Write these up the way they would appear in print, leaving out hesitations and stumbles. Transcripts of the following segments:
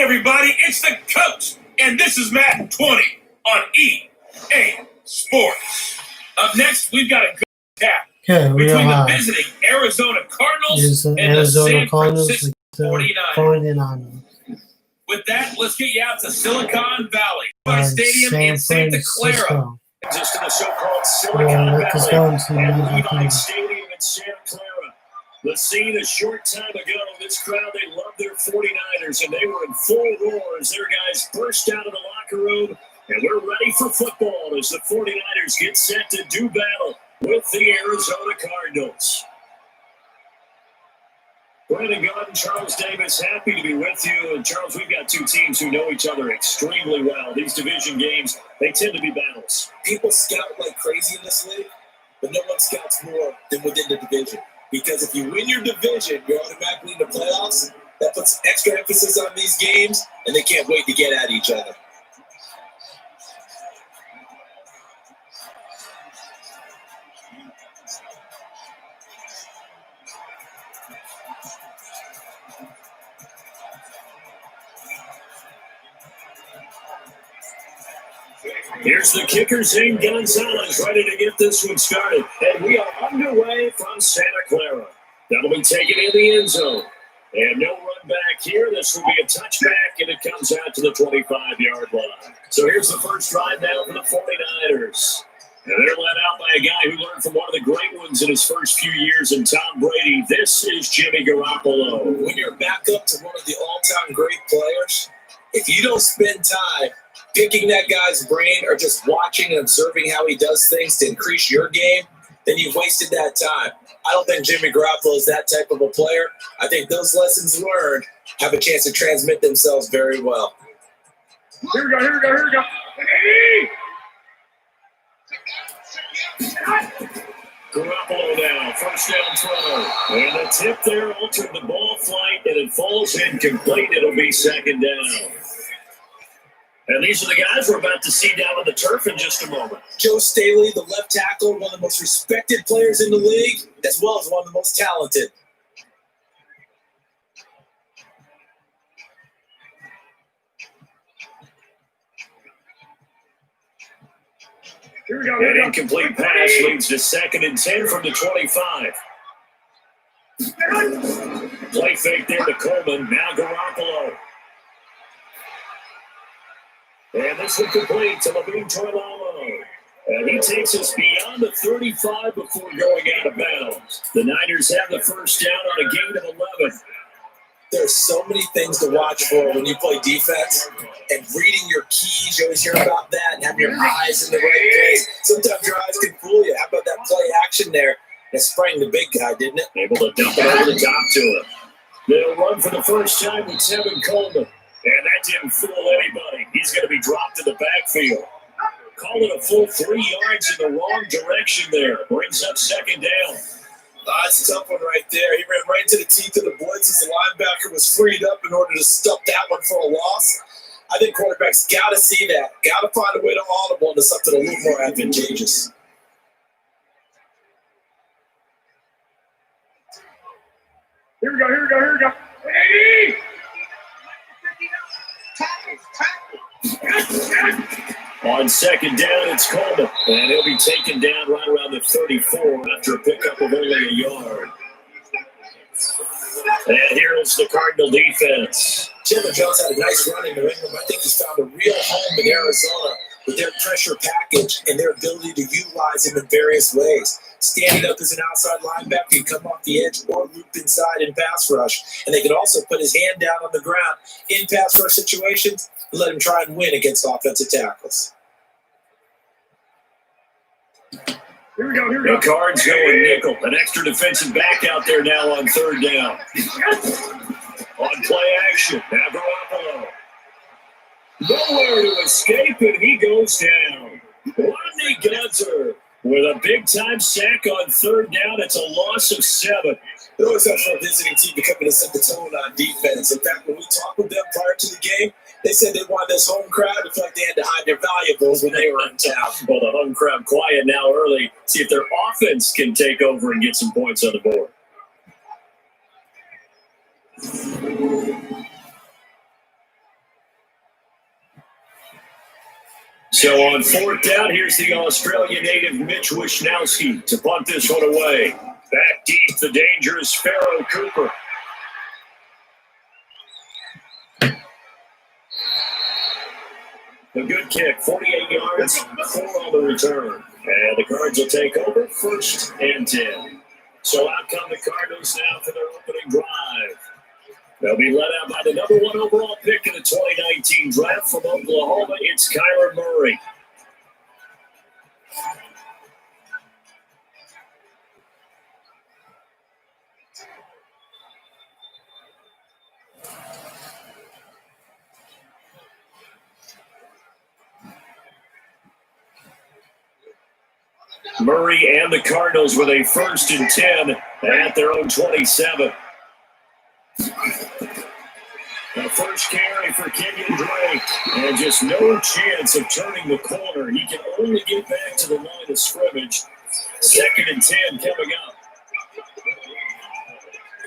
everybody, it's the coach, and this is Matt 20 on EA Sports. Up next, we've got a good tap between the visiting Arizona Cardinals and the San Francisco 49ers. With that, let's get you out to Silicon Valley Stadium in Santa Clara. Just in the so-called Silicon Valley and Levi Stadium in Santa Clara. The scene a short time ago, this crowd, they loved their 49ers, and they were in full roar as their guys burst out of the locker room, and we're ready for football as the 49ers get set to do battle with the Arizona Cardinals. Brandon Gordon, Charles Davis, happy to be with you. And Charles, we've got two teams who know each other extremely well. These division games, they tend to be battles. People scout like crazy in this league, but no one scouts more than within the division. Because if you win your division, you're automatically in the playoffs. That puts extra emphasis on these games, and they can't wait to get at each other. Here's the kicker, Zane Gonzalez, ready to get this one started. And we are underway from Santa Clara. That'll be taken in the end zone. And no run back here. This will be a touchback, and it comes out to the 25-yard line. So here's the first drive now for the 49ers. And they're led out by a guy who learned from one of the great ones in his first few years in Tom Brady. This is Jimmy Garoppolo. When you're back up to one of the all-time great players, if you don't spend time picking that guy's brain or just watching and observing how he does things to increase your game, then you've wasted that time. I don't think Jimmy Garoppolo is that type of a player. I think those lessons learned have a chance to transmit themselves very well. Here we go. Hey! Garoppolo now, first down throw. And the tip there altered the ball flight, and it falls incomplete. It'll be second down. And these are the guys we're about to see down on the turf in just a moment. Joe Staley, the left tackle, one of the most respected players in the league, as well as one of the most talented. Here we go. An incomplete pass leads to 2nd and 10 from the 25. Play fake there to Coleman. Now Garoppolo. And this will complete to Levine Toilolo. And he takes us beyond the 35 before going out of bounds. The Niners have the first down on a gain of 11. There's so many things to watch for when you play defense. And reading your keys, you always hear about that, and having your eyes in the right place. Sometimes your eyes can fool you. How about that play action there? That sprang the big guy, didn't it? Able to dump it over the top to him. They'll run for the first time with Tevin Coleman. And that didn't fool anybody. He's going to be dropped to the backfield. Call it a full 3 yards in the wrong direction there. Brings up second down. That's a tough one right there. He ran right to the teeth of the blitz as the linebacker was freed up in order to stuff that one for a loss. I think quarterbacks got to see that. Got to find a way to audible into something a little more advantageous. Here we go. Hey! On second down, it's Coleman, and he'll be taken down right around the 34 after a pickup of only a yard. And here is the Cardinal defense. Chandler Jones had a nice run in New England. I think he's found a real home in Arizona with their pressure package and their ability to utilize him in various ways. Standing up as an outside linebacker, he can come off the edge or loop inside in pass rush. And they can also put his hand down on the ground in pass rush situations and let him try and win against offensive tackles. Here we go. The Cards going nickel. An extra defensive back out there now on third down. On play action. Now Garoppolo. Nowhere to escape, and he goes down. Rodney Gunter with a big-time sack on third down. It's a loss of 7. It always helps for a visiting team to come in and set the tone on defense. In fact, when we talked with them prior to the game, they said they wanted this home crowd to feel like they had to hide their valuables when they were in town. Well, the home crowd quiet now early. See if their offense can take over and get some points on the board. So on fourth down, here's the Australian native Mitch Wishnowski to punt this one away. Back deep, the dangerous Pharaoh Cooper. A good kick, 48 yards, 4 on the return. And the Cards will take over, 1st and 10. So out come the Cardinals now for their opening drive. They'll be led out by the number 1 overall pick in the 2019 draft from Oklahoma. It's Kyler Murray. Murray and the Cardinals with a 1st and 10 at their own 27. The first carry for Kenyon Drake, and just no chance of turning the corner. He can only get back to the line of scrimmage. 2nd and 10 coming up.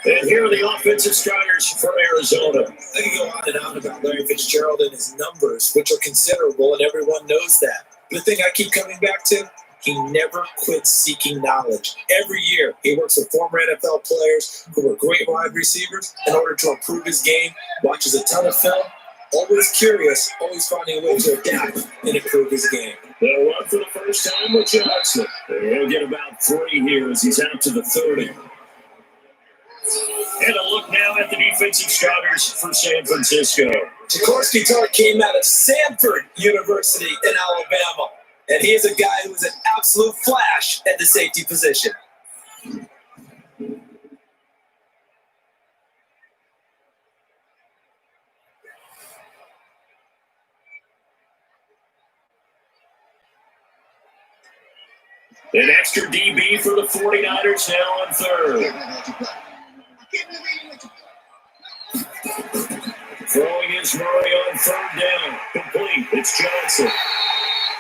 And here are the offensive starters for Arizona. I can go on and on about Larry Fitzgerald and his numbers, which are considerable, and everyone knows that. The thing I keep coming back to, he never quits seeking knowledge. Every year, he works with former NFL players who were great wide receivers in order to improve his game, watches a ton of film, always curious, always finding a way to adapt and improve his game. They'll run for the first time with Johnson. He'll get about 3 here as he's out to the 30. And a look now at the defensive starters for San Francisco. Jaworski Tartt came out of Samford University in Alabama. And he is a guy who is an absolute flash at the safety position. An extra DB for the 49ers now on 3rd. Throwing is Murray on 3rd down. Complete. It's Johnson.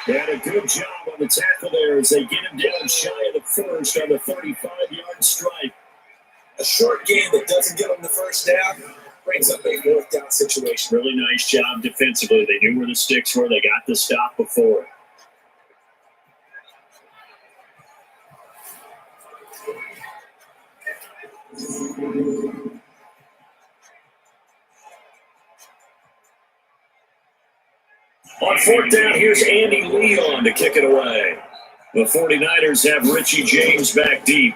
They had a good job on the tackle there as they get him down shy of the 1st on the 35-yard strike. A short game that doesn't get him the 1st down brings up a 4th down situation. Really nice job defensively. They knew where the sticks were. They got the stop before. On 4th down, here's Andy Leon to kick it away. The 49ers have Richie James back deep.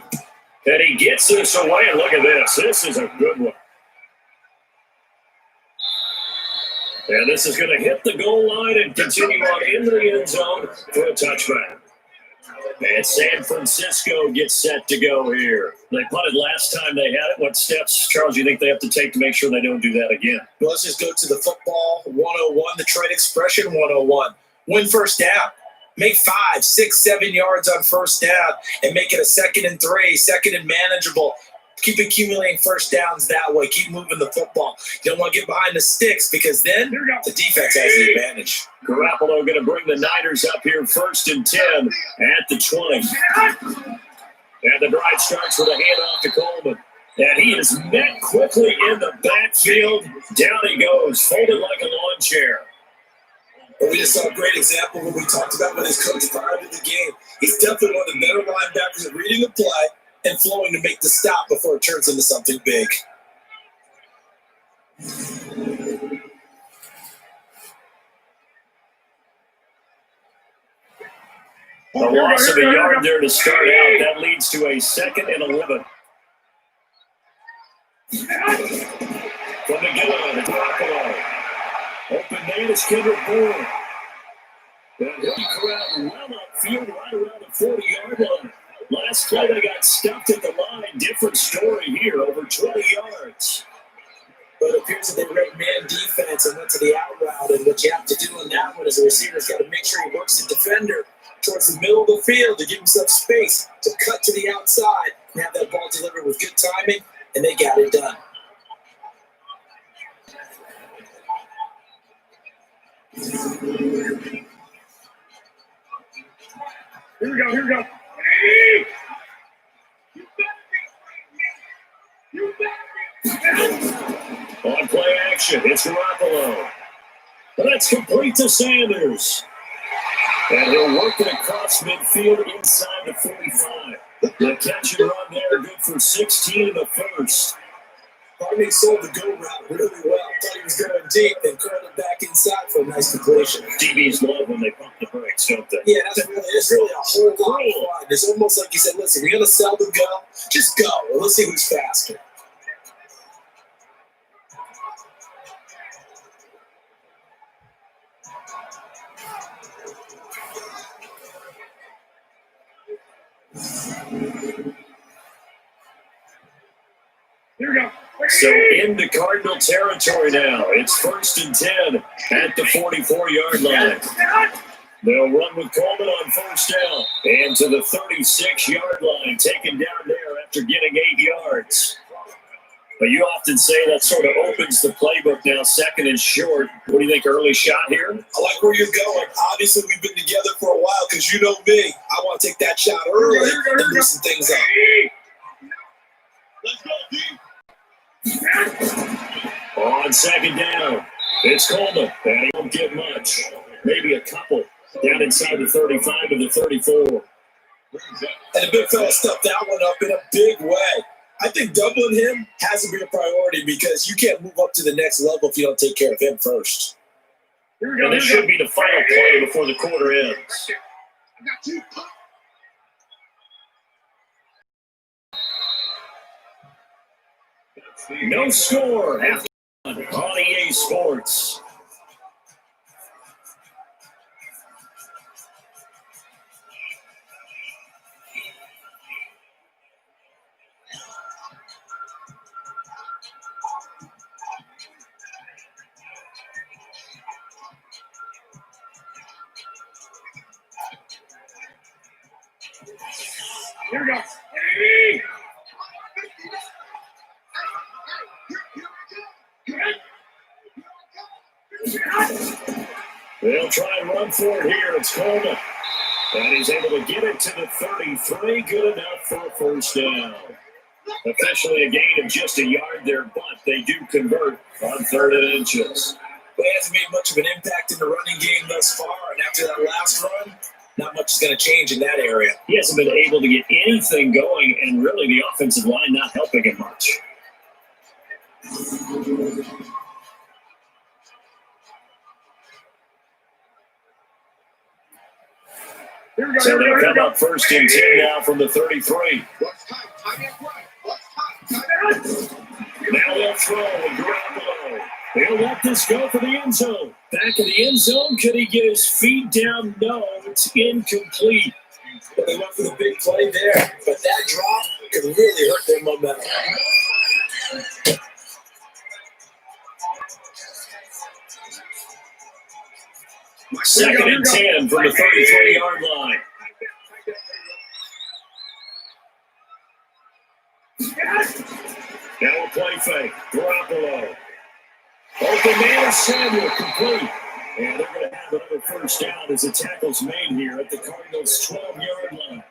And he gets this away, and look at this. This is a good one. And this is going to hit the goal line and continue on into the end zone for a touchback. And San Francisco gets set to go here. They punted last time they had it. What steps, Charles, do you think they have to take to make sure they don't do that again? Well, let's just go to the football 101, the trade expression 101. Win 1st down. Make 5, 6, 7 yards on 1st down and make it a 2nd and 3, 2nd and manageable. Keep accumulating 1st downs that way. Keep moving the football. You don't want to get behind the sticks because then the defense has the advantage. Garoppolo going to bring the Niners up here 1st and 10 at the 20. And the drive starts with a handoff to Coleman. And he is met quickly in the backfield. Down he goes, folded like a lawn chair. But we just saw a great example of what we talked about with his coach prior to the game. He's definitely one of the better linebackers at reading the play and flowing to make the stop before it turns into something big. A loss of a yard there to start out. That leads to a 2nd and 11. From the gun, it's Garoppolo. Open man is Kendrick Bourne. And he'll be corralled well upfield right around the 40-yard line. Last play, they got stuffed at the line. Different story here, over 20 yards. But it appears that they read man defense and went to the out route. And what you have to do in that one as a receiver is got to make sure he works the defender towards the middle of the field to give himself space to cut to the outside and have that ball delivered with good timing, and they got it done. Here we go. On play action, it's Garoppolo. But that's complete to Sanders. And he'll work it across midfield inside the 45. The catch and run there, good for 16 in the first. Harvey sold the go route really well. Thought he was going deep, then curled it back inside for a nice completion. DBs love when they pump the brakes, don't they? Yeah, it's really a whole lot of fun. It's almost like you said, listen, we're going to sell the go. Just go. Well, let's see who's faster. Here we go. So into Cardinal territory now. It's 1st and 10 at the 44-yard line. They'll run with Coleman on 1st down. And to the 36-yard line, taken down there after getting 8 yards. But you often say that sort of opens the playbook now, 2nd and short. What do you think, early shot here? I like where you're going. Obviously, we've been together for a while because you know me. I want to take that shot early and loosen things up. Let's go, D. On 2nd down, it's Coleman, and he won't get much. Maybe a couple down inside the 35 to the 34. And the big fella stuffed that one up in a big way. I think doubling him has to be a priority because you can't move up to the next level if you don't take care of him first. And this should be the final play before the quarter ends. I got you. No score after on EA Sports. Here we go. Hey! They'll try and run for it here. It's Coleman. And he's able to get it to the 33. Good enough for a 1st down. Officially a gain of just a yard there, but they do convert on 3rd and inches. But he hasn't made much of an impact in the running game thus far. And after that last run, not much is going to change in that area. He hasn't been able to get anything going, and really the offensive line not helping him much. So they'll come up 1st and 10 now from the 33. Now they'll throw and Garoppolo. He'll let this go for the end zone. Back in the end zone, could he get his feet down? No, it's incomplete. But they went for the big play there. But that drop could really hurt their momentum. 2nd and 10 from the 33-yard line. Now a play fake. Garoppolo. Open man is Samuel, complete. And they're going to have another 1st down as the tackle's made here at the Cardinals' 12-yard line.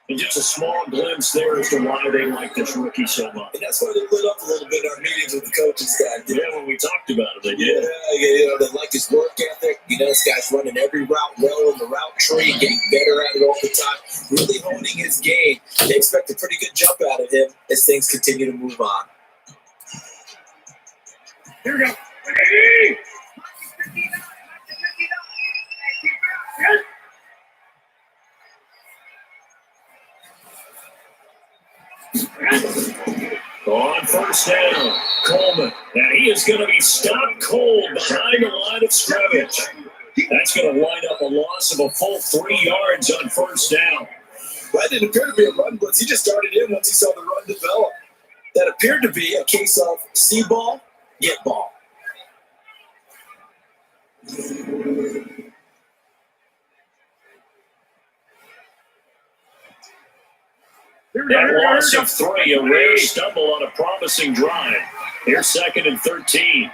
And just a small glimpse there as to why they like this rookie so much. And that's why they lit up a little bit in our meetings with the coaching staff. Yeah, when we talked about it, they did. Yeah, they like his work ethic. This guy's running every route well in the route tree, getting better at it all the time, really honing his game. They expect a pretty good jump out of him as things continue to move on. Here we go. On 1st down, Coleman, and he is going to be stopped cold behind the line of scrimmage. That's going to line up a loss of a full 3 yards on 1st down. Well, that didn't appear to be a run blitz. He just started in once he saw the run develop. That appeared to be a case of see ball, get ball. That loss of 3, a rare stumble on a promising drive. Here's 2nd and 13.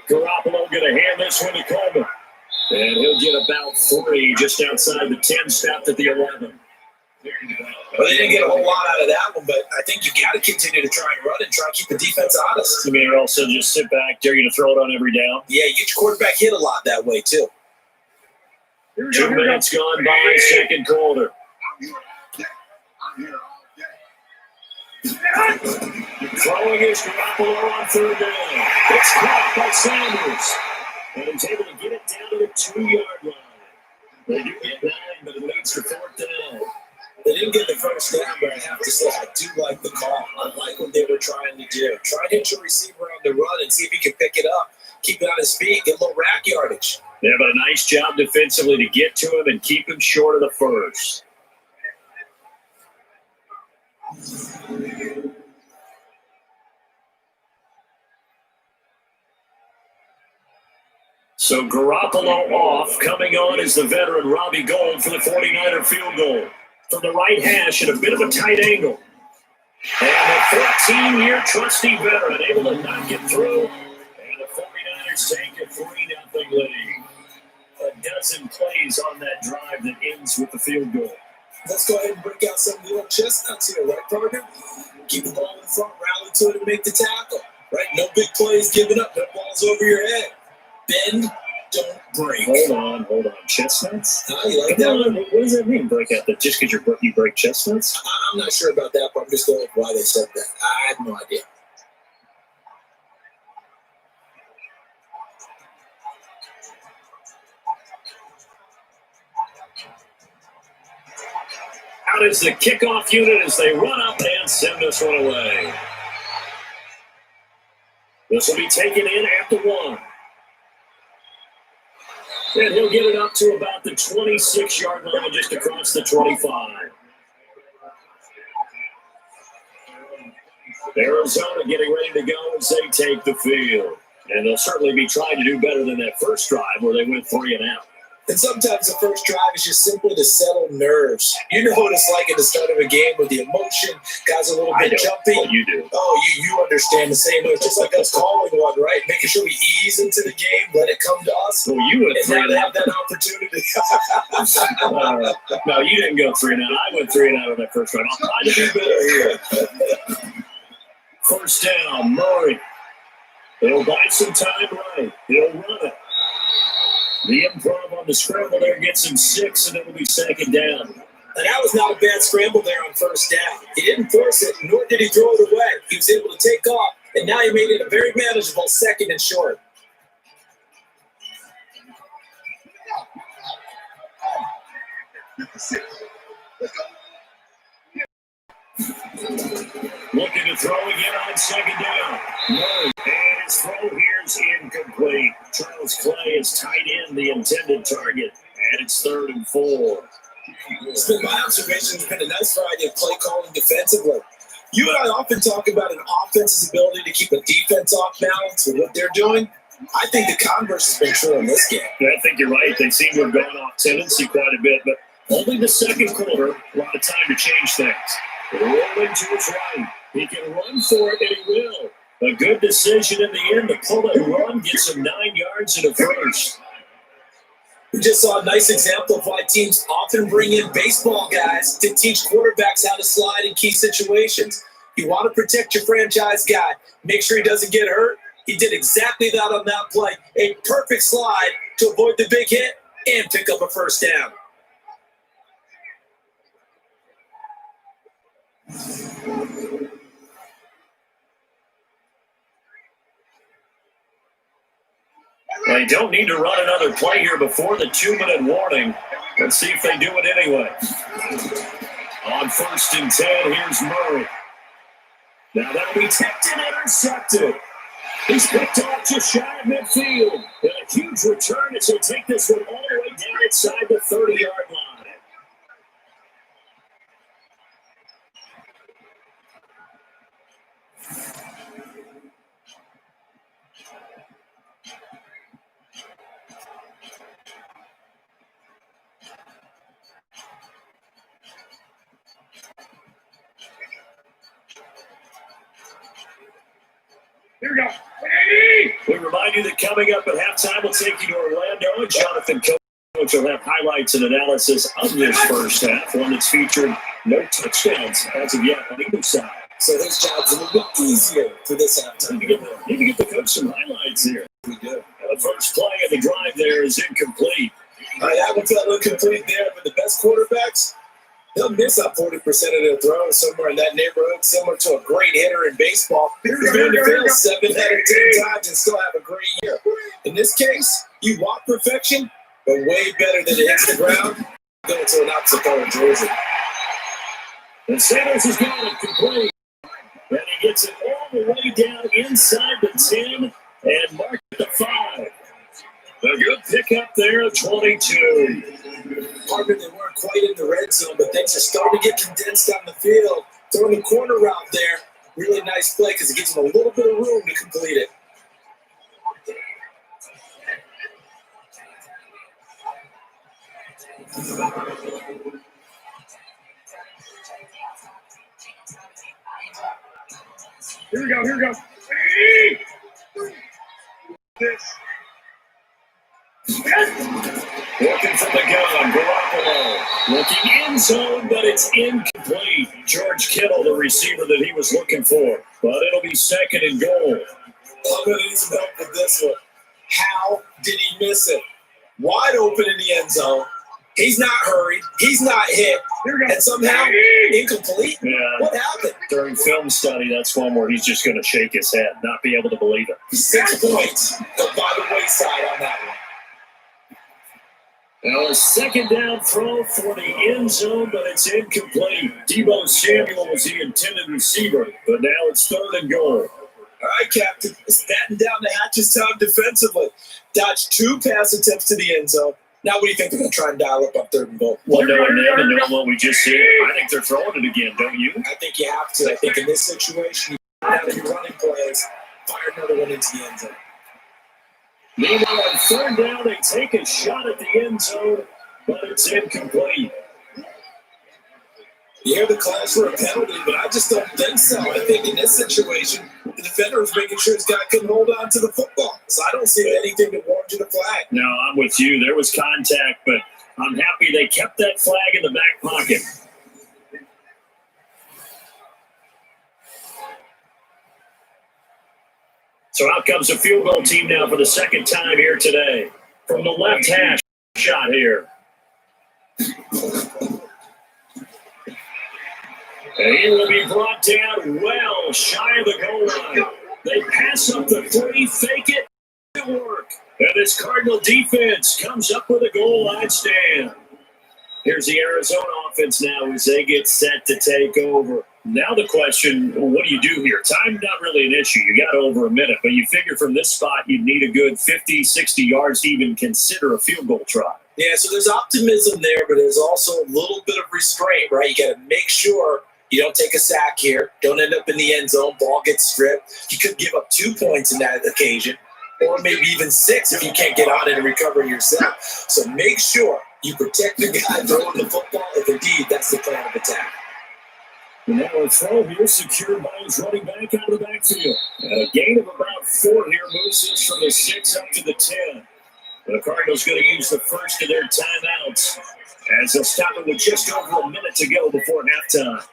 Garoppolo going to hand this one to Coleman. And he'll get about 3 just outside the 10, stopped at the 11. Well, they didn't get a whole lot out of that one, but I think you got to continue to try and run and try and keep the defense honest. I mean, also just sit back, dare you to throw it on every down. Yeah, you get your quarterback hit a lot that way, too. 2 minutes gone by, second quarter. Throwing is Garoppolo on third down. It's caught by Sanders. And he's able to get it down to the 2-yard line. They do get 9, but it leads to fourth down. They didn't get the first down, but I have to say I do like the call. I like what they were trying to do. Try and hit your receiver on the run and see if he can pick it up. Keep it on his feet, get a little rack yardage. Yeah, but a nice job defensively to get to him and keep him short of the first. So Garoppolo off. Coming on is the veteran Robbie Gould for the 49er field goal. From the right hash at a bit of a tight angle. And the 14-year trusty veteran able to knock it through. And the 49ers take a 3-0 lead. A dozen plays on that drive that ends with the field goal. Let's go ahead and break out some little chestnuts here, right, partner? Keep the ball in front, rally to it, and make the tackle. Right? No big plays given up. No balls over your head. Bend, don't break. Hold on. Chestnuts? You like that one? What does that mean, break out? That just because you break chestnuts? I'm not sure about that, but I'm just going with why they said that. I have no idea. Out is the kickoff unit as they run up and send this one away. This will be taken in after 1. And he'll get it up to about the 26-yard line, just across the 25. Arizona getting ready to go as they take the field. And they'll certainly be trying to do better than that first drive where they went 3 and out. And sometimes the first drive is just simply to settle nerves. You know what it's like at the start of a game with the emotion, guys are a little bit jumpy. Well, you do. Oh, you understand the same way. It's just like us calling one, right? Making sure we ease into the game, let it come to us. Well, you went 3 and have that opportunity. No, you didn't go 3 and out. I went 3 and out on that first drive. I'll try to do better here. First down, Murray. He'll buy some time running. He'll run it. The improv on the scramble there gets him 6, and it'll be second down. And that was not a bad scramble there on first down. He didn't force it, nor did he throw it away. He was able to take off, and now he made it a very manageable second and short. Looking to throw again on second down. No, and his throw here is incomplete. Charles Clay is tight end, the intended target, and it's 3rd and 4. It's been my observation. There's been a nice variety of play calling defensively. You and I often talk about an offense's ability to keep a defense off balance with what they're doing. I think the converse has been true in this game. Yeah, I think you're right. They seem to have gone off tendency quite a bit, but only the second quarter, a lot of time to change things. Rolling to his right. He can run for it, and he will. A good decision in the end to pull and run, gets him 9 yards in a first. We just saw a nice example of why teams often bring in baseball guys to teach quarterbacks how to slide in key situations. You want to protect your franchise guy. Make sure he doesn't get hurt. He did exactly that on that play. A perfect slide to avoid the big hit and pick up a first down. They don't need to run another play here before the 2-minute warning. Let's see if they do it anyway. On 1st and 10, here's Murray. Now that'll be tipped and intercepted. He's picked off just shy of midfield. And a huge return as he'll take this one all the way down inside the 30-yard line. Here we go. We remind you that coming up at halftime, we'll take you to Orlando, and Jonathan Coach will have highlights and analysis of this first half, one that's featured no touchdowns as of yet on either side. So his job's a little bit easier for this halftime. Need to get the coach some highlights here. We do. The first play of the drive there is incomplete. That one felt incomplete there, but the best quarterbacks, they'll miss out 40% of their throws somewhere in that neighborhood, similar to a great hitter in baseball. He's going to fail 7 out of 10 times and still have a great year. In this case, you want perfection, but way better than it hits the ground, go to an opposite color jersey. And Sanders is going to complete. And he gets it all the way down inside the 10 and marked at the 5. A good pickup there at 22. Harvard, they weren't quite in the red zone, but things are starting to get condensed on the field. Throwing the corner route there. Really nice play because it gives them a little bit of room to complete it. Here we go. Looking from the gun, Garoppolo. Looking in zone, but it's incomplete. George Kittle, the receiver that he was looking for. But it'll be 2nd and goal. I'm going to need some help with this one. How did he miss it? Wide open in the end zone. He's not hurried. He's not hit. And somehow, incomplete? Yeah. What happened? During film study, that's one where he's just going to shake his head, not be able to believe it. 6 points go by the wayside on that one. Now a 2nd down throw for the end zone, but it's incomplete. Deebo Samuel was the intended receiver, but now it's 3rd and goal. All right, Captain. It's batting down the hatches time defensively. Dodged 2 pass attempts to the end zone. Now what do you think they're going to try and dial up on 3rd and goal? Well, knowing them and knowing what we just said, I think they're throwing it again, don't you? I think you have to. I think in this situation, you have to be running plays, fire another one into the end zone. Meanwhile, on 3rd down, they take a shot at the end zone, but it's incomplete. You hear the calls for a penalty, but I just don't think so. I think in this situation, the defender was making sure his guy couldn't hold on to the football. So I don't see anything that warranted a flag. No, I'm with you. There was contact, but I'm happy they kept that flag in the back pocket. So out comes the field goal team now for the 2nd time here today. From the left hash shot here. And he will be brought down well shy of the goal line. They pass up the 3, fake it, it work. And this Cardinal defense comes up with a goal line stand. Here's the Arizona offense now as they get set to take over. Now the question, what do you do here? Time not really an issue. You got over a minute, but you figure from this spot you'd need a good 50, 60 yards to even consider a field goal try. Yeah, so there's optimism there, but there's also a little bit of restraint, right? You got to make sure you don't take a sack here. Don't end up in the end zone. Ball gets stripped. You could give up 2 points in that occasion, or maybe even 6 if you can't get on it and recover yourself. So make sure you protect the guy throwing the football if indeed that's the plan of attack. And now a throw here secured by his running back out of the backfield. And a gain of about 4 here moves us from the 6 up to the 10. The Cardinals going to use the first of their timeouts as they'll stop it with just over a minute to go before halftime.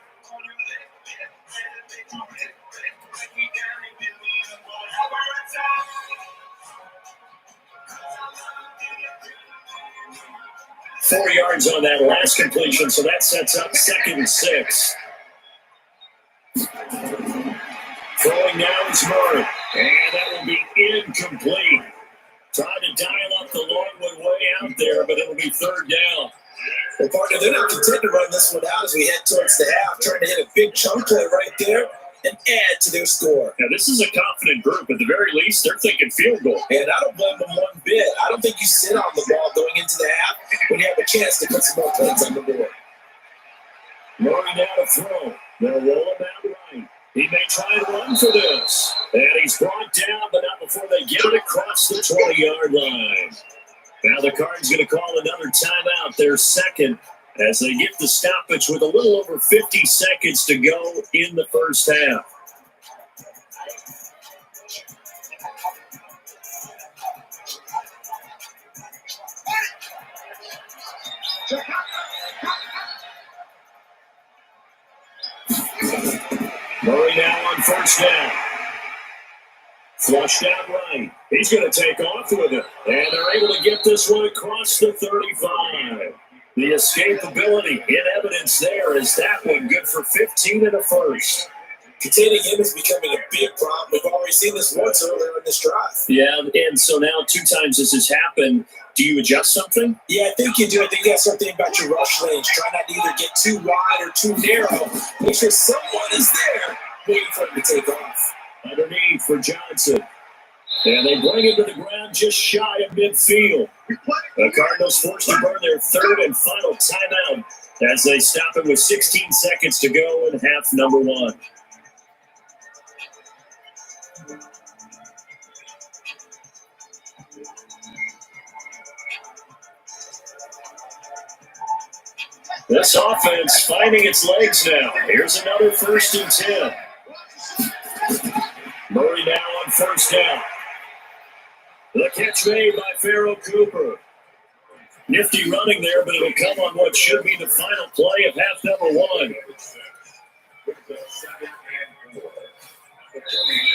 Four yards on that last completion, so that sets up 2nd and 6. Throwing now is Murray, and that will be incomplete. Trying to dial up the long one way out there, but it'll be 3rd down. Well, partner, they're not content to run this one out as we head towards the half, trying to hit a big chunk play right there and add to their score. Now, this is a confident group. At the very least, they're thinking field goal. And I don't blame them one bit. I don't think you sit on the ball going into the half when you have a chance to put some more points on the board. Murray now to throw. They'll roll him out right. He may try and run for this. And he's brought down, but not before they get it across the 20-yard line. Now the Cards going to call another timeout, their 2nd, as they get the stoppage with a little over 50 seconds to go in the first half. Murray now on 1st down. Flushed out right. He's going to take off with it. And they're able to get this one across the 35. The escapability in evidence there is that one good for 15 in the first. Containing him is becoming a big problem. We've already seen this once earlier in this drive. Yeah, and so now 2 times this has happened. Do you adjust something? Yeah, I think you do. I think you got something about your rush lanes. Try not to either get too wide or too narrow. Make sure someone is there waiting for him to take off. Underneath for Johnson. And they bring him to the ground just shy of midfield. The Cardinals forced to burn their third and final timeout as they stop it with 16 seconds to go in half number 1. This offense finding its legs now. Here's another 1st and 10. Murray now on 1st down. The catch made by Farrell Cooper. Nifty running there, but it'll come on what should be the final play of half number 1.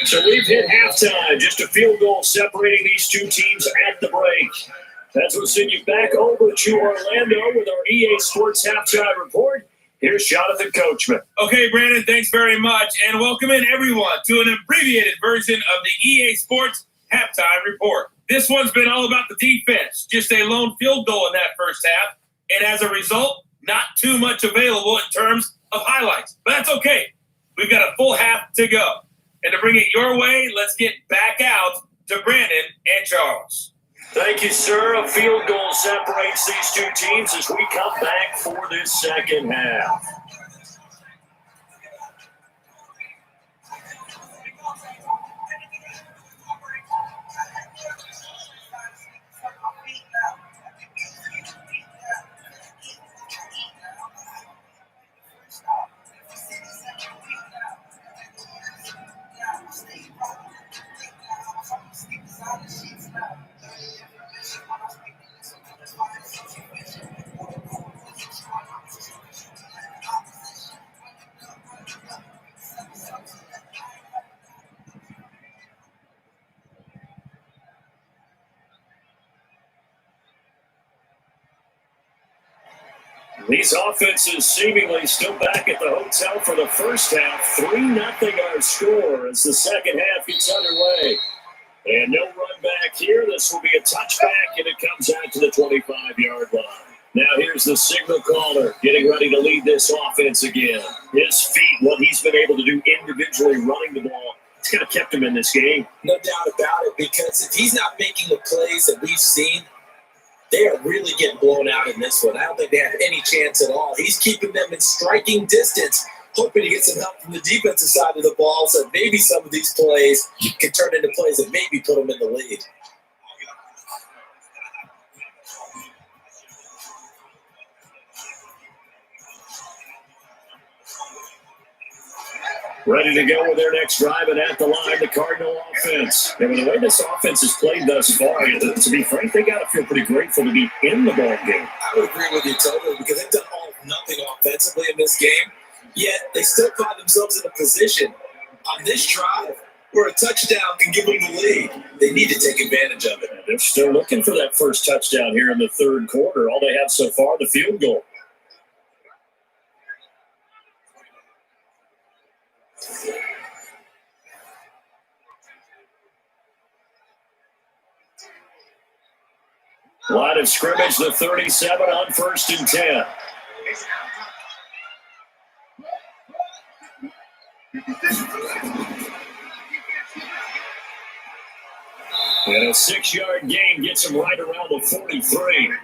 So we've hit halftime. Just a field goal separating these 2 teams at the break. As we'll send you back over to Orlando with our EA Sports Halftime Report. Here's Jonathan Coachman. Okay, Brandon, thanks very much. And welcome in, everyone, to an abbreviated version of the EA Sports Halftime Report. This one's been all about the defense. Just a lone field goal in that first half. And as a result, not too much available in terms of highlights. But that's okay. We've got a full half to go. And to bring it your way, let's get back out to Brandon and Charles. Thank you, sir. A field goal separates these 2 teams as we come back for this second half. These offenses seemingly still back at the hotel for the first half. 3-0 our score as the second half gets underway. And no run back here. This will be a touchback, and it comes out to the 25-yard line. Now here's the signal caller getting ready to lead this offense again. His feet, what he's been able to do individually running the ball, it's kind of kept him in this game. No doubt about it, because if he's not making the plays that we've seen, they are really getting blown out in this one. I don't think they have any chance at all. He's keeping them in striking distance, hoping to get some help from the defensive side of the ball so maybe some of these plays can turn into plays that maybe put them in the lead. Ready to go with their next drive, and at the line, the Cardinal offense. And with the way this offense has played thus far, to be frank, they got to feel pretty grateful to be in the ball game. I would agree with you totally, because they've done all nothing offensively in this game, yet they still find themselves in a position on this drive where a touchdown can give them the lead. They need to take advantage of it. They're still looking for that first touchdown here in the third quarter. All they have so far, the field goal. Line of scrimmage, the 37 on 1st and 10. And a 6-yard gain gets him right around the 43.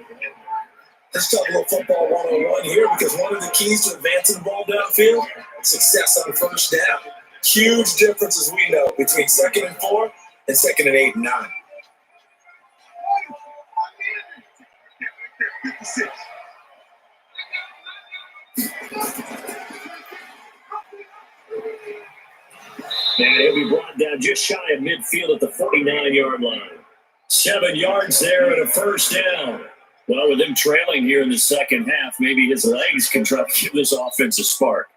Let's talk a little football 101 here, because one of the keys to advancing the ball downfield, success on first down. Huge difference, as we know, between 2nd and 4 and 2nd and 8 and 9. And he'll be brought down just shy of midfield at the 49-yard line. 7 yards there and a first down. Well, with him trailing here in the second half, maybe his legs can try to give this offense a spark.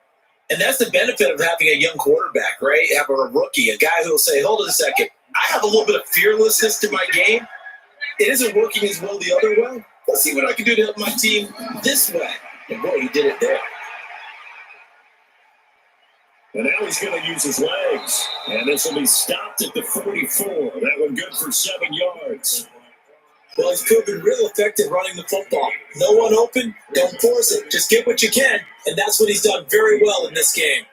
And that's the benefit of having a young quarterback, right? Have a rookie, a guy who will say, hold on a second, I have a little bit of fearlessness to my game. It isn't working as well the other way. Let's see what I can do to help my team this way. And boy, he did it there. And now he's going to use his legs. And this will be stopped at the 44. That one good for 7 yards. Well, he's proven real effective running the football. No one open, don't force it. Just get what you can. And that's what he's done very well in this game.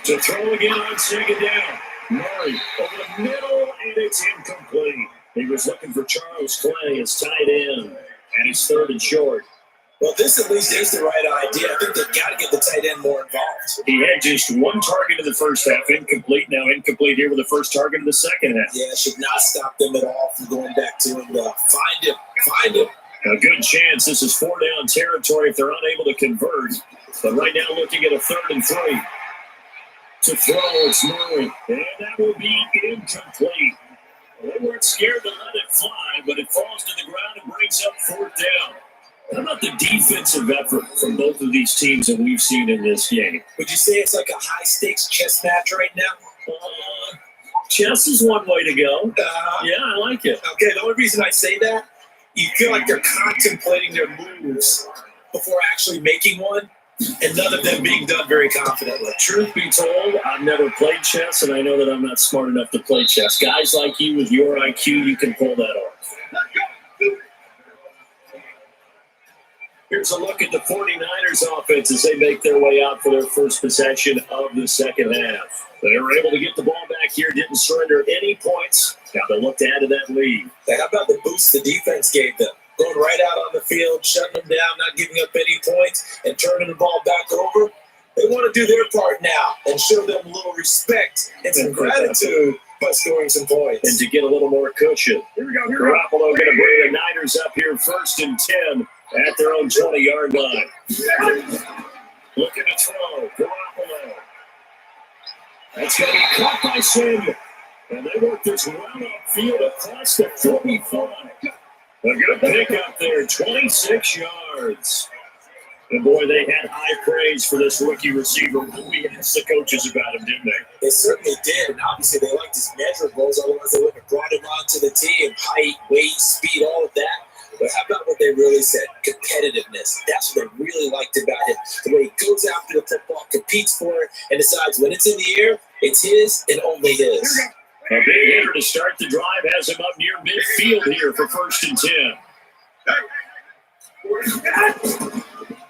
To throw again on second down. Murray over the middle, and it's incomplete. He was looking for Charles Clay as tight end, and he's 3rd and short. Well, this at least is the right idea. I think they've got to get the tight end more involved. He had just 1 target in the first half, incomplete. Now incomplete here with the first target in the second half. Yeah, should not stop them at all from going back to him. Find him. A good chance. This is 4-down territory if they're unable to convert. But right now looking at a 3rd and 3. To throw, it's Murray. And that will be incomplete. They weren't scared to let it fly, but it falls to the ground and brings up 4th down. How about the defensive effort from both of these teams that we've seen in this game? Would you say it's like a high-stakes chess match right now? Chess is one way to go. Yeah, I like it. Okay, the only reason I say that, you feel like they're contemplating their moves before actually making one, and none of them being done very confidently. Truth be told, I've never played chess, and I know that I'm not smart enough to play chess. Guys like you with your IQ, you can pull that off. Here's a look at the 49ers offense as they make their way out for their first possession of the second half. They were able to get the ball back here, didn't surrender any points. Now they look to add to that lead. Hey, how about the boost the defense gave them? Going right out on the field, shutting them down, not giving up any points, and turning the ball back over. They want to do their part now and show them a little respect and some gratitude by scoring some points. And to get a little more cushion. Here we go. Garoppolo going to bring the Niners up here 1st and 10 at their own 20-yard line. Looking to throw. Garoppolo. That's going to be caught by Samuel. And they work this run upfield across the 45. A good pickup there, 26 yards. And boy, they had high praise for this rookie receiver. We asked the coaches about him, didn't they? They certainly did, and obviously they liked his measurables, otherwise they wouldn't have brought him onto the team. Height, weight, speed, all of that. But how about what they really said? Competitiveness. That's what they really liked about him. The way he goes after the football, competes for it, and decides when it's in the air, it's his and only his. A big hitter to start the drive has him up near midfield here for 1st and 10.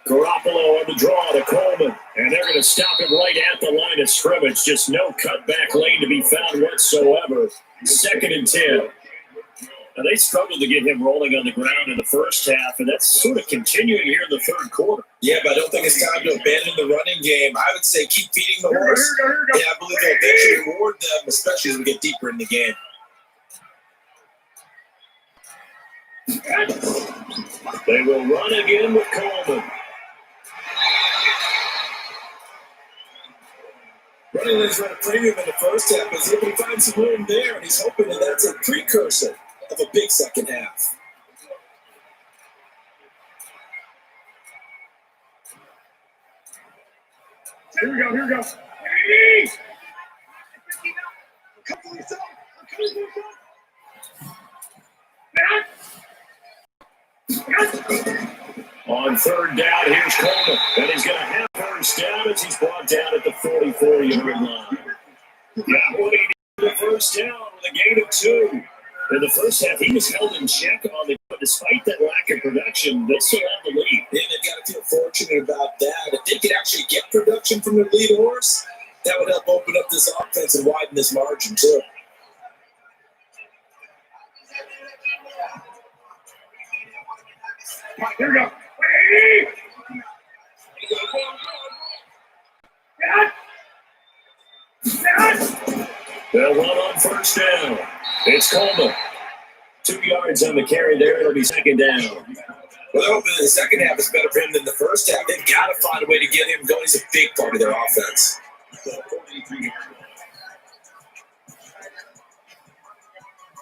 Garoppolo on the draw to Coleman, and they're going to stop him right at the line of scrimmage. Just no cutback lane to be found whatsoever. 2nd and 10. Now, they struggled to get him rolling on the ground in the first half, and that's sort of continuing here in the 3rd quarter. Yeah, but I don't think it's time to abandon the running game. I would say keep feeding the horse. Yeah, I believe they'll eventually reward them, especially as we get deeper in the game. They will run again with Coleman. Running lanes run a premium in the first half, but he's able to find some room there, and he's hoping that that's a precursor of a big second half. Here we go. On 3rd down, here's Coleman, and he's going to have 1st down as he's brought down at the 44-yard line. Got what he needed the 1st down with a gain of 2. In the first half, he was held in check on the. Despite that lack of production, they still have the lead. And they've got to feel fortunate about that. If they could actually get production from their lead horse, that would help open up this offense and widen this margin too. Here we go. They'll run on 1st down. It's Coleman. 2 yards on the carry there. It'll be 2nd down. Well, they're hoping the second half is better for him than the first half. They've got to find a way to get him going. He's a big part of their offense.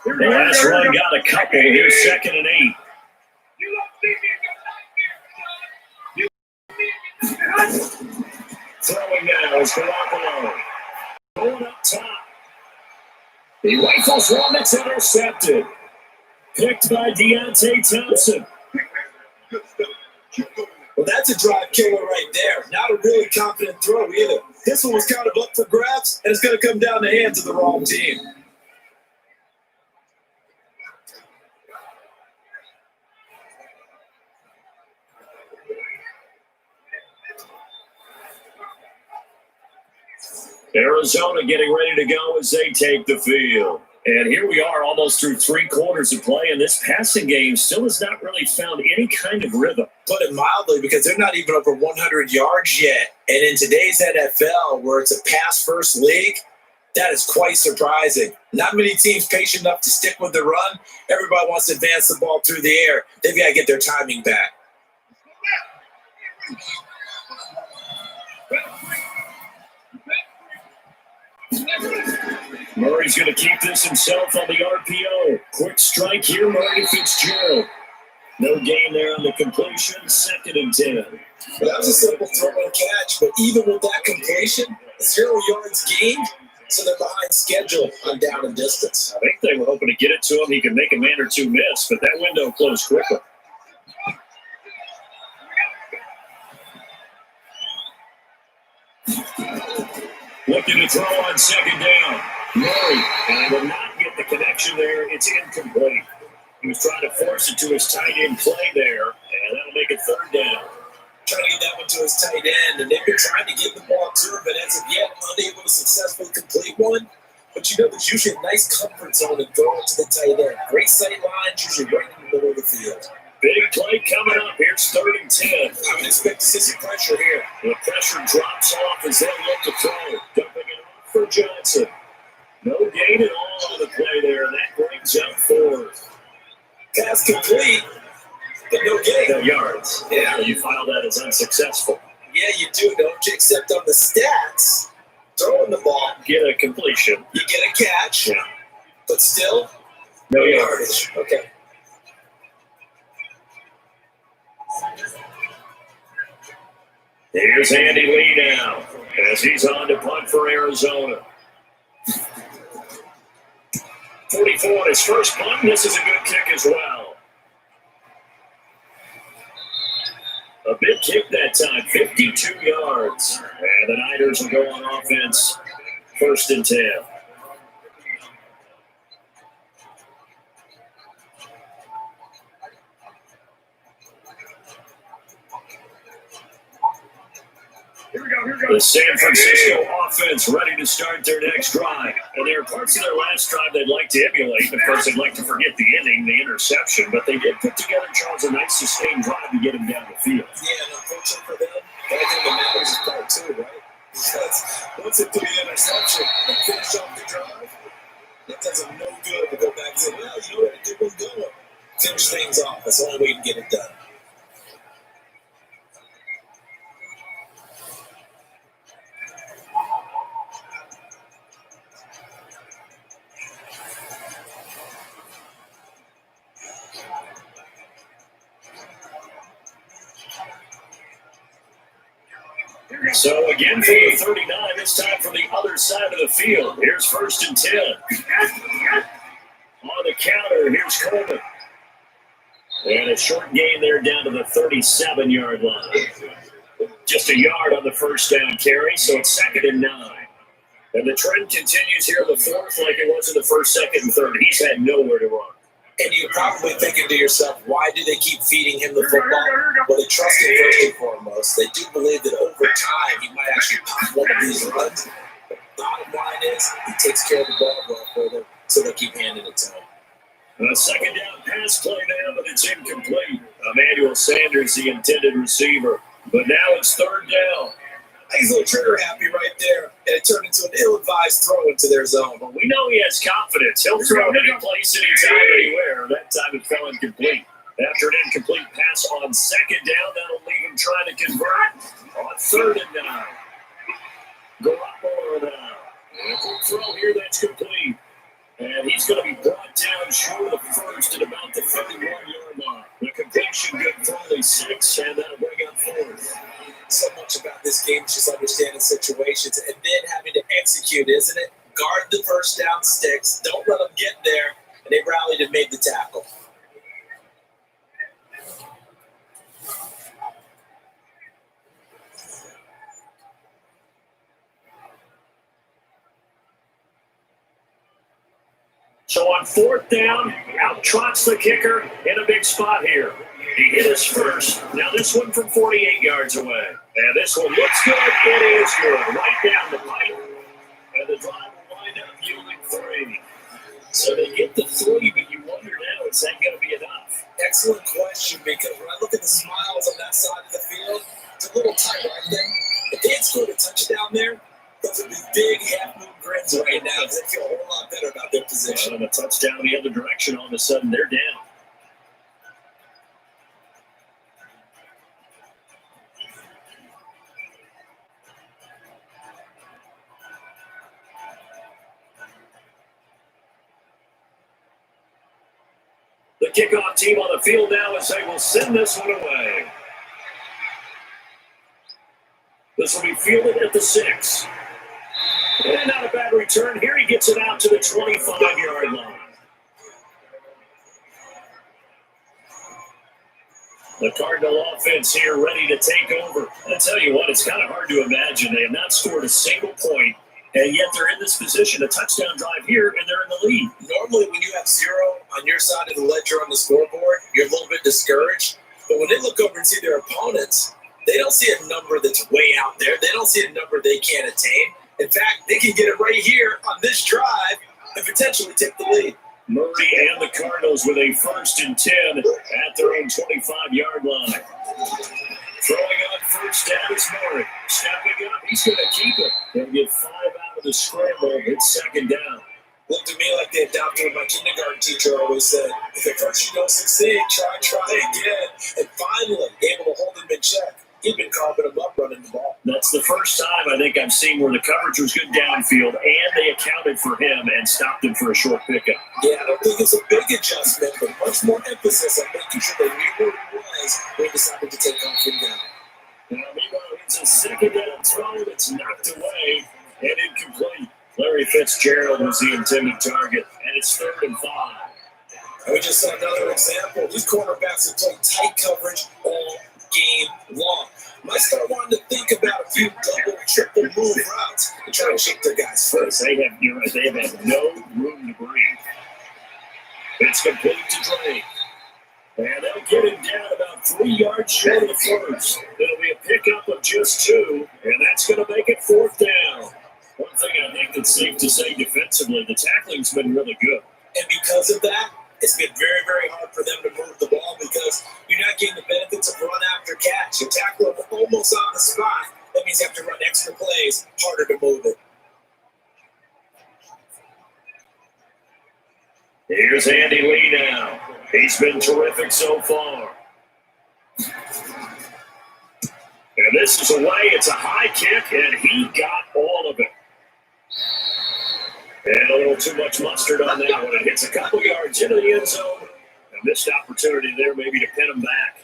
The last run got a couple. Here's 2nd and 8. Throwing now is Garoppolo. Going up top. He rifles one that's intercepted. Picked by Deontay Thompson. Well, that's a drive killer right there. Not a really confident throw either. This one was kind of up for grabs, and it's going to come down the hands of the wrong team. Arizona getting ready to go as they take the field. And here we are almost through 3 quarters of play, and this passing game still has not really found any kind of rhythm. Put it mildly, because they're not even over 100 yards yet. And in today's NFL, where it's a pass-first league, that is quite surprising. Not many teams patient enough to stick with the run. Everybody wants to advance the ball through the air. They've got to get their timing back. Murray's going to keep this himself on the RPO. Quick strike here, Murray to Fitzgerald. No gain there on the completion. 2nd and 10. Well, that was a simple throw and catch, but even with that completion, 0 yards gained, so they're behind schedule on down and distance. I think they were hoping to get it to him. He could make a man or two miss, but that window closed quickly. Looking to throw on 2nd down. Murray, and will not get the connection there. It's incomplete. He was trying to force it to his tight end play there, and that'll make it 3rd down. Trying to get that one to his tight end, and they've been trying to get the ball to him, but as of yet, unable to successfully complete one. But you know, there's usually a nice comfort zone to throw it to the tight end. Great sight lines, usually right in the middle of the field. Big play coming up. Here's 3rd and 10. I would expect to see some pressure here. The pressure drops off as they look to throw. Dumping it off for Johnson. No gain at all on the play there, and that brings up 4th. Pass complete, but no gain. No yards. Yeah. You file that as unsuccessful. Yeah, you do, don't you? Except on the stats, throwing the ball, Get a completion. you get a catch, Yeah. but still, No yards. Okay. Here's Andy Lee now as he's on to punt for Arizona. 44 on his first punt. This is a good kick as well. A big kick that time, 52 yards. And the Niners will go on offense, 1st and 10. The San Francisco offense ready to start their next drive. And there are parts of their last drive they'd like to emulate. Of course, they'd like to forget the inning, the interception. But they did put together, Charles, a nice sustained drive to get him down the field. Yeah, and unfortunately for them, the only thing that matters is part 2, right? Because once they put the interception and finish off the drive, it does them no good to go back and say, well, you know what, a good one going. Finish things off. That's the only way to get it done. So again for the 39, this time from the other side of the field. Here's 1st and 10. On the counter, here's Coleman. And a short gain there down to the 37-yard line. Just a yard on the first down carry, so it's 2nd and 9. And the trend continues here in the 4th like it was in the 1st, 2nd, and 3rd. He's had nowhere to run. And you're probably thinking to yourself, why do they keep feeding him the football? Well, they trust him first and foremost. They do believe that over time he might actually pop one of these runs. But the bottom line is he takes care of the ball well for them, so they keep handing it to him. A 2nd down pass play now, but it's incomplete. Emmanuel Sanders, the intended receiver. But now it's 3rd down. He's a little trigger happy right there, and it turned into an ill-advised throw into their zone. But we know he has confidence. He'll throw any place, anytime, anywhere. That time it fell incomplete. After an incomplete pass on 2nd down, that'll leave him trying to convert on 3rd and 9. Garoppolo now. And a quick throw here that's complete. And he's going to be brought down go to the first at about the 31-yard line. The completion good for only 6, and that'll bring up 4th. So much about this game is just understanding situations and then having to execute, isn't it? Guard the first down sticks. Don't let them get there. And they rallied and made the tackle. So on 4th down, out trots the kicker in a big spot here. He hit his first. Now this one from 48 yards away. And this one looks good. It is good. Right down the pipe. And the drive will wind up yielding 3. So they get the 3, but you wonder now, is that going to be enough? Excellent question, because when I look at the smiles on that side of the field, it's a little tight right there. If they had scored a touchdown there, those would be big half-moon grins right now because they feel a whole lot better about their position. And a touchdown the other direction, all of a sudden they're down. The kickoff team on the field now as they will send this one away. This will be fielded at the 6. And not a bad return. Here he gets it out to the 25-yard line. The Cardinal offense here ready to take over. I tell you what, it's kind of hard to imagine. They have not scored a single point, and yet they're in this position, a touchdown drive here, and they're in the lead. Normally, when you have 0 on your side of the ledger on the scoreboard, you're a little bit discouraged. But when they look over and see their opponents, they don't see a number that's way out there. They don't see a number they can't attain. In fact, they can get it right here on this drive and potentially take the lead. Murray and the Cardinals with a 1st and 10 at their own 25-yard line. Throwing on 1st down is Murray. Stepping up, he's going to keep it. They'll get 5 out of the scramble. It's 2nd down. Looked to me like the adopter of my kindergarten teacher always said, if at first you don't succeed, try again. And finally, able to hold him in check. He'd been carving him up running the ball. That's the first time I think I've seen where the coverage was good downfield and they accounted for him and stopped him for a short pickup. Yeah, I don't think it's a big adjustment, but much more emphasis on making sure they knew where he was when they decided to take off him down. Now, meanwhile, it's a 2nd down throw that's knocked away and incomplete. Larry Fitzgerald was the intended target, and it's 3rd and 5. And we just saw another example. These cornerbacks have played tight coverage all game long. Might start wanting to think about a few double, triple move routes and try to shake their guys first. They have had no room to breathe. It's complete to Drake. And they'll get him down about 3 yards short of the first. It'll be a pickup of just 2, and that's going to make it 4th down. One thing I think that's safe to say defensively, the tackling's been really good. And because of that, it's been very, very hard for them to move the ball because you're not getting the benefits of run after catch. You're tackling almost on the spot. That means you have to run extra plays, harder to move it. Here's Andy Lee now. He's been terrific so far. And this is away. It's a high kick, and he got all of it. And a little too much mustard on that one. It hits a couple yards into the end zone. A missed opportunity there maybe to pin him back.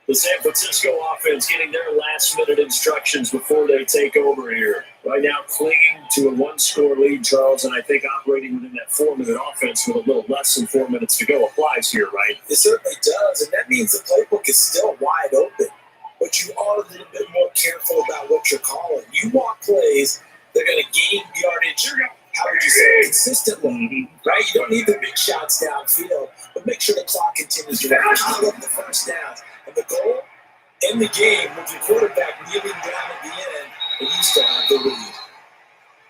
The San Francisco offense getting their last-minute instructions before they take over here. Right now clinging to a 1-score lead, Charles, and I think operating within that 4-minute offense with a little less than 4 minutes to go applies here, right? It certainly does, and that means the playbook is still wide open. But you are a little bit more careful about what you're calling. You want plays that are going to gain yardage, how would you say, consistently, right? You don't need the big shots downfield, but make sure the clock continues to run. Pile up the first downs. And the goal in the game with your quarterback kneeling down at the end, and you still have the lead.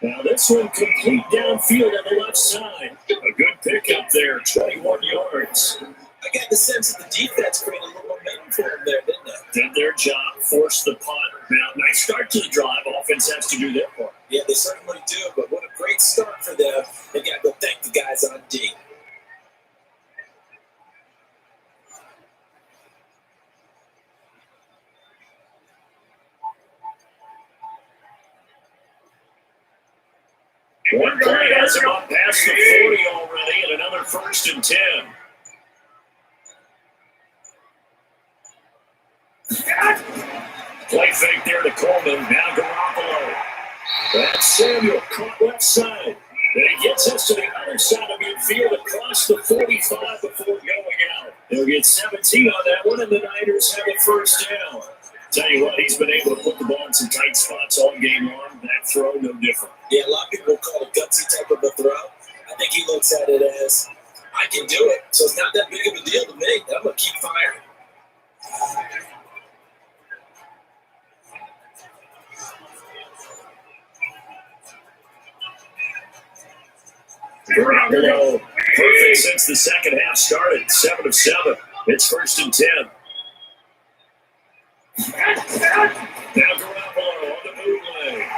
Now this one complete downfield on the left side. A good pickup there, 21 yards. I got the sense that the defense created a little momentum for them there, didn't they? Did their job, forced the punt. Now, nice start to the drive. Offense has to do their part. Yeah, they certainly do, but what a great start for them. They got to thank the guys on D. One play has him up past the 40 already, and another 1st and 10. Play fake there to Coleman. Now Garoppolo. That's Samuel caught left side. Then he gets us to the other side of midfield across the 45 before going out. He'll get 17 on that one, and the Niners have a 1st down. Tell you what, he's been able to put the ball in some tight spots all game long. That throw, no different. Yeah, a lot of people will call it a gutsy type of a throw. I think he looks at it as, I can do it, so it's not that big of a deal to me. I'm going to keep firing. Garoppolo, perfect since the second half started. 7 of 7. It's 1st and 10. Now Garoppolo on the bootleg.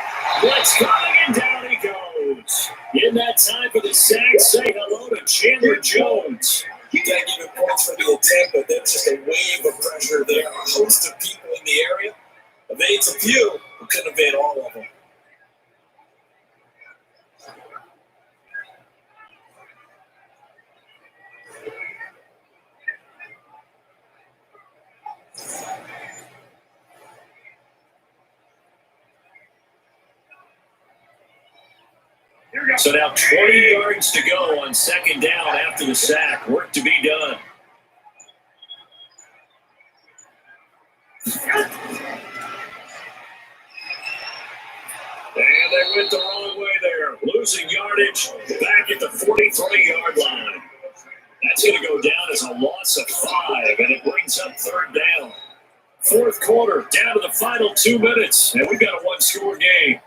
Blitz coming, and down he goes. In that time for the sack, say hello to Chandler Jones. You got to give him points for the attempt, but that's just a wave of pressure there. A host of people in the area. Evades a few, but couldn't evade all of them. So now 20 yards to go on 2nd down after the sack. Work to be done. And they went the wrong way there. Losing yardage back at the 43-yard line. That's going to go down as a loss of 5, and it brings up 3rd down. 4th quarter, down to the final 2 minutes, and we've got a 1-score game.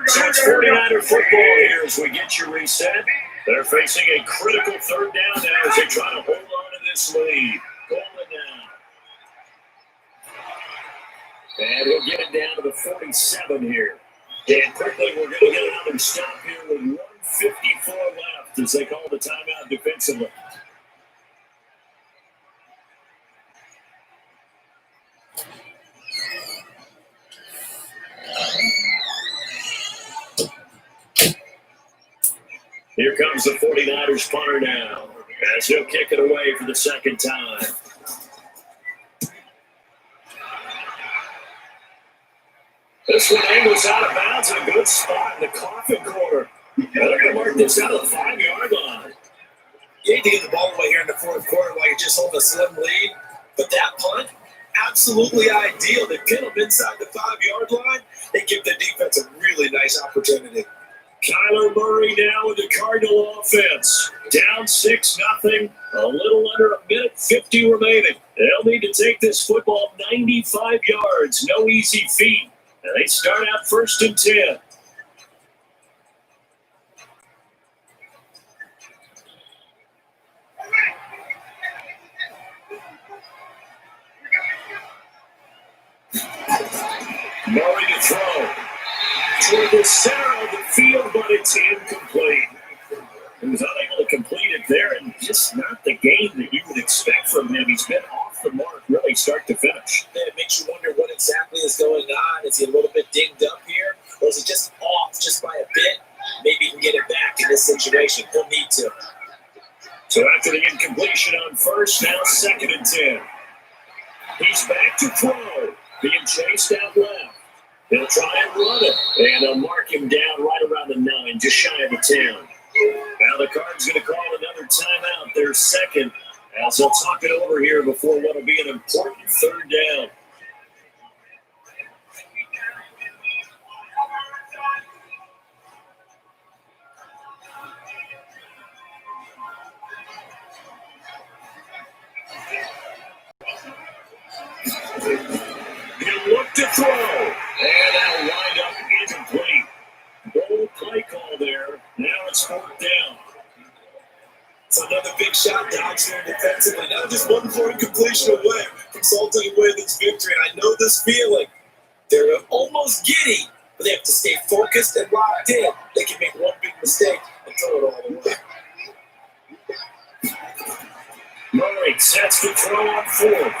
So it's 49er football here as we get you reset. They're facing a critical 3rd down now as they try to hold on to this lead. Coleman now. And he'll get it down to the 47 here. And quickly we're going to get another stop here with 1:54 left as they call the timeout defensively. Here comes the 49ers punter now, as he'll kick it away for the 2nd time. This one angles out of bounds in a good spot in the coffin corner. They're going to mark this out of the 5-yard line. You need to get the ball away here in the 4th quarter while you're just holding a slim lead. But that punt, absolutely ideal. They pin them inside the 5-yard line. They give the defense a really nice opportunity. Kyler Murray now with the Cardinal offense. Down 6-0. A little under 1:50 remaining. They'll need to take this football 95 yards. No easy feat. And they start out 1st and 10. Murray to throw. Toward the center of the field, but it's incomplete. He was unable to complete it there, and just not the game that you would expect from him. He's been off the mark, really, start to finish. It makes you wonder what exactly is going on. Is he a little bit dinged up here, or is he just off just by a bit? Maybe he can get it back in this situation. He'll need to. So after the incompletion on 1st, now 2nd and 10. He's back to throw, being chased out left. They'll try and run it, and they'll mark him down right around the 9, just shy of the 10. Now the Card's going to call another timeout, their 2nd, as they'll talk it over here before what will be an important 3rd down. He'll look to throw, and that'll wind up incomplete. Bold play call there. Now it's 4th down. It's another big shot down there defensively. Now just one more incompletion away from salting away this victory. And I know this feeling. They're almost giddy, but but they have to stay focused and locked in. They can make one big mistake and throw it all away. Murray sets the throw on fourth.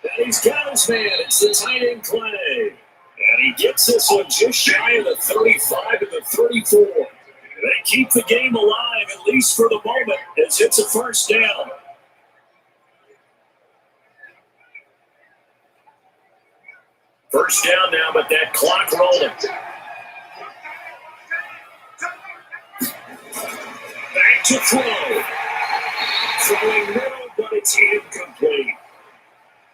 And he's got his man. It's the tight end Clay. And he gets this one just shy of the 35 to the 34. They keep the game alive, at least for the moment, as it's a first down. First down now, but that clock rolling. Back to throw. Throwing middle, but it's incomplete.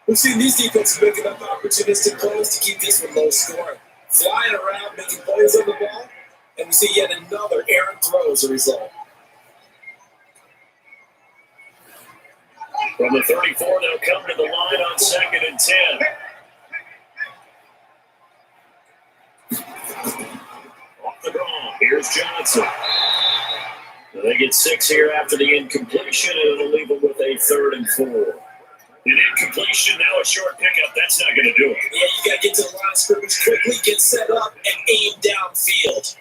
We've seen these defenses making up opportunistic plays to keep this one low scoring. Flying around, making plays on the ball, and we see yet another errant throw as a result. From the 34, they'll come to the line on 2nd and 10. Off the draw, here's Johnson. They get 6 here after the incompletion, and it'll leave them with a 3rd and 4. An incompletion, now a short pickup. That's not going to do it. Yeah, you got to get to the line of scrimmage quickly, get set up, and aim downfield.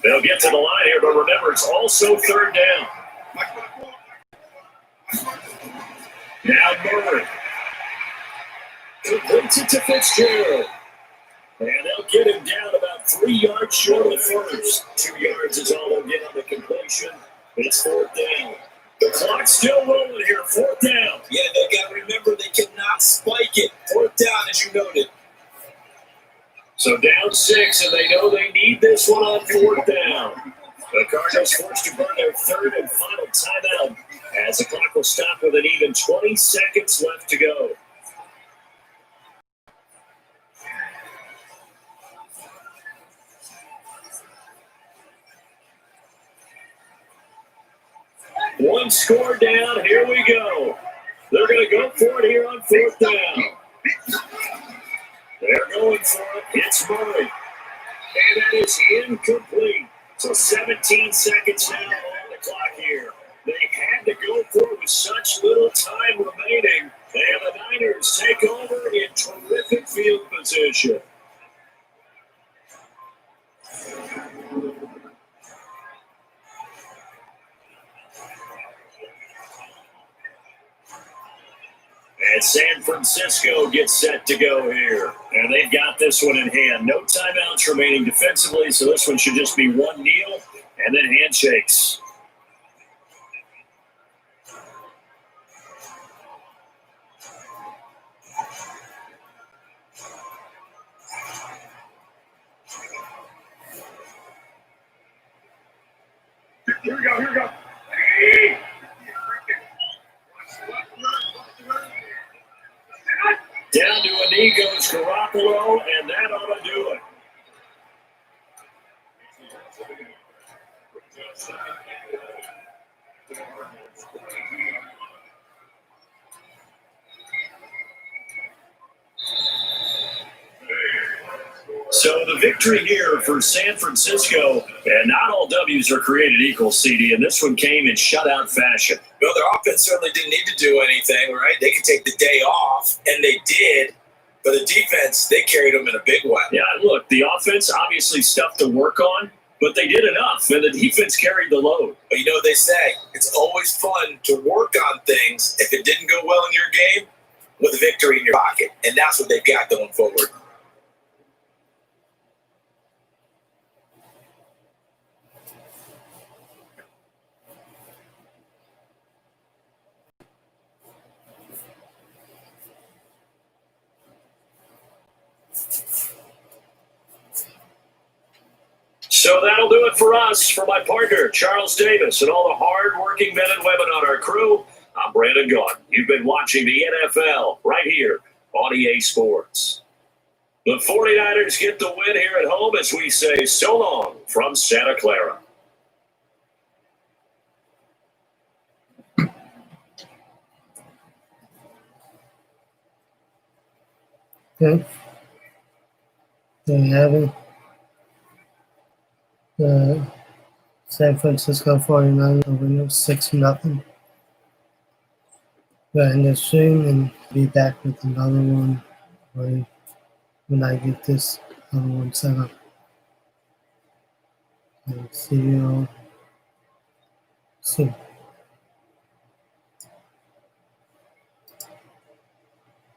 They'll get to the line here, but remember, it's also 3rd down. Now Murray. Completes it to Fitzgerald. And they'll get him down about 3 yards short of the first. 2 yards is all they'll get on the completion. It's 4th down. The clock's still rolling here. 4th down. Yeah, they got to remember they cannot spike it. 4th down, as you noted. So down 6, and they know they need this one on 4th down. The Cardinals forced to burn their 3rd and final timeout as the clock will stop with an even 20 seconds left to go. One score down. Here we go. They're going to go for it here on 4th down. They're going for it. It's Murray. And that is incomplete. So 17 seconds now on the clock here. They had to go for it with such little time remaining. And the Niners take over in terrific field position. And San Francisco gets set to go here. And they've got this one in hand. No timeouts remaining defensively, so this one should just be one kneel and then handshakes. Here we go, here we go. Hey. Down to a knee goes Garoppolo, and that ought to do it. So the victory here for San Francisco, and not all W's are created equal, CD, and this one came in shutout fashion. No, their offense certainly didn't need to do anything, right? They could take the day off, and they did. But the defense, they carried them in a big way. Yeah, look, the offense, obviously stuff to work on, but they did enough, and the defense carried the load. But you know what they say, it's always fun to work on things if it didn't go well in your game with a victory in your pocket. And that's what they've got going forward. So that'll do it for us. For my partner, Charles Davis, and all the hard-working men and women on our crew, I'm Brandon Gaudin. You've been watching the NFL right here on EA Sports. The 49ers get the win here at home as we say so long from Santa Clara. Okay. There you have it. The San Francisco 49ers will win 6-0. We'll end this soon and be back with another one When I get this other one set up. And see you soon.